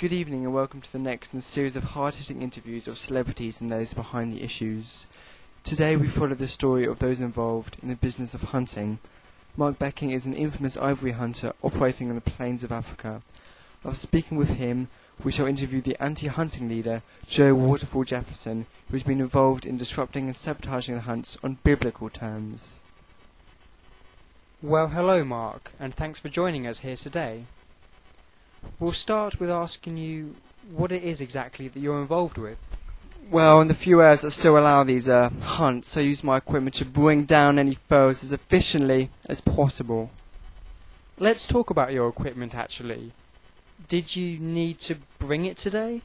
Good evening and welcome to the next in a series of hard-hitting interviews of celebrities and those behind the issues. Today we follow the story of those involved in the business of hunting. Mark Becking is an infamous ivory hunter operating on the plains of Africa. After speaking with him, we shall interview the anti-hunting leader, Joe Waterfall Jefferson, who has been involved in disrupting and sabotaging the hunts on biblical terms. Well, hello Mark, and thanks for joining us here today. We'll start with asking you what it is exactly that you're involved with. Well, in the few hours that still allow these hunts, I use my equipment to bring down any foes as efficiently as possible. Let's talk about your equipment actually. Did you need to bring it today?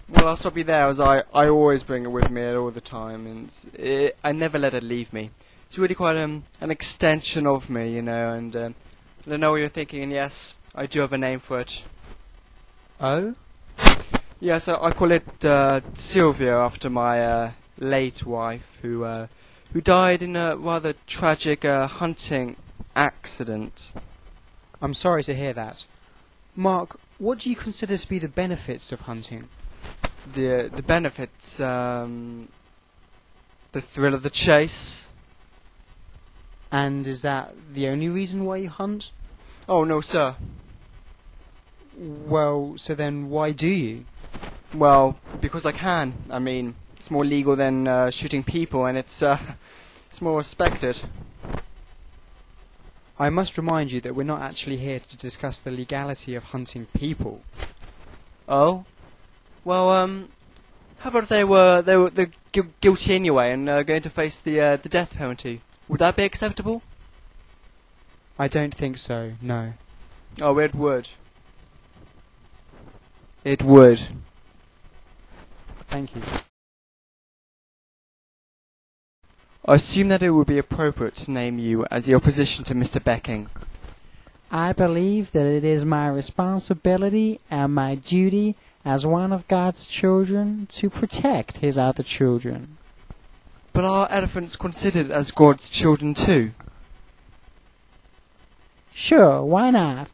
Well, I'll stop you there, as I always bring it with me all the time, and I never let it leave me. It's really quite an extension of me, you know, and I know what you're thinking, and yes, I do have a name for it. Oh? Yes, I call it Sylvia, after my late wife, who died in a rather tragic hunting accident. I'm sorry to hear that. Mark, what do you consider to be the benefits of hunting? The benefits, the thrill of the chase. And is that the only reason why you hunt? Oh, no, sir. Well, so then why do you? Well, because I can. I mean, it's more legal than shooting people, and it's more respected. I must remind you that we're not actually here to discuss the legality of hunting people. Oh? Well, how about if they're guilty anyway and going to face the death penalty? Would that be acceptable? I don't think so, no. Oh, it would. It would. Thank you. I assume that it would be appropriate to name you as the opposition to Mr. Becking. I believe that it is my responsibility and my duty as one of God's children to protect his other children. But are elephants considered as God's children too? Sure, why not?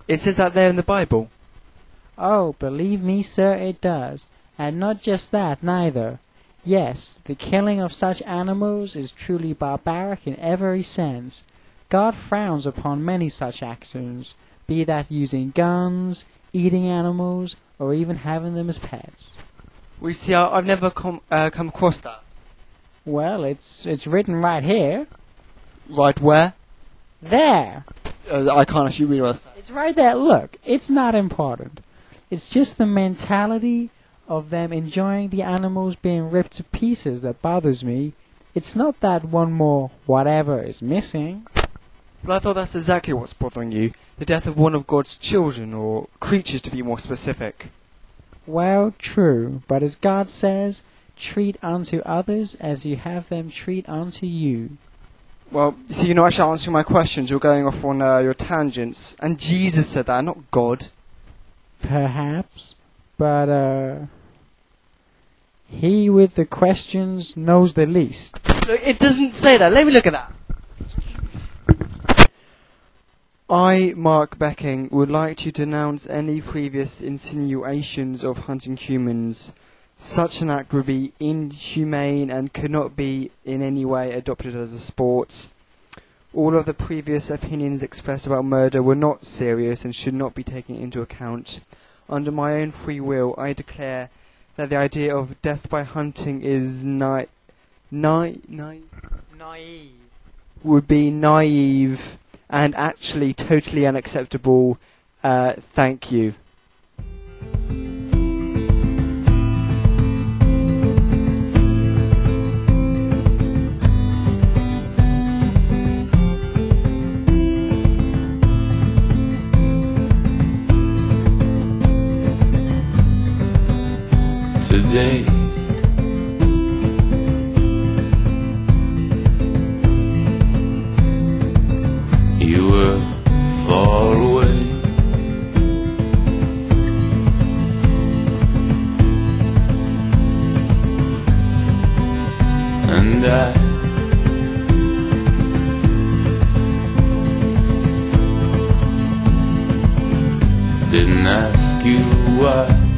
It says that there in the Bible. Oh, believe me, sir, it does. And not just that, neither. Yes, the killing of such animals is truly barbaric in every sense. God frowns upon many such actions, be that using guns, eating animals, or even having them as pets. We see, I've never come across that. Well, it's written right here. Right where? There! I can't actually read what's that. It's right there. Look, it's not important. It's just the mentality of them enjoying the animals being ripped to pieces that bothers me. It's not that one more whatever is missing. Well, I thought that's exactly what's bothering you. The death of one of God's children, or creatures to be more specific. Well, true. But as God says, treat unto others as you have them treat unto you. Well, you see, you're not actually answering my questions. You're going off on your tangents. And Jesus said that, not God. Perhaps. But, he with the questions knows the least. Look, it doesn't say that. Let me look at that. I, Mark Becking, would like to denounce any previous insinuations of hunting humans. Such an act would be inhumane and could not be in any way adopted as a sport. All of the previous opinions expressed about murder were not serious and should not be taken into account. Under my own free will, I declare that the idea of death by hunting is naive. Would be naive and actually totally unacceptable. Thank you. Today, you were far away, and I didn't ask you why.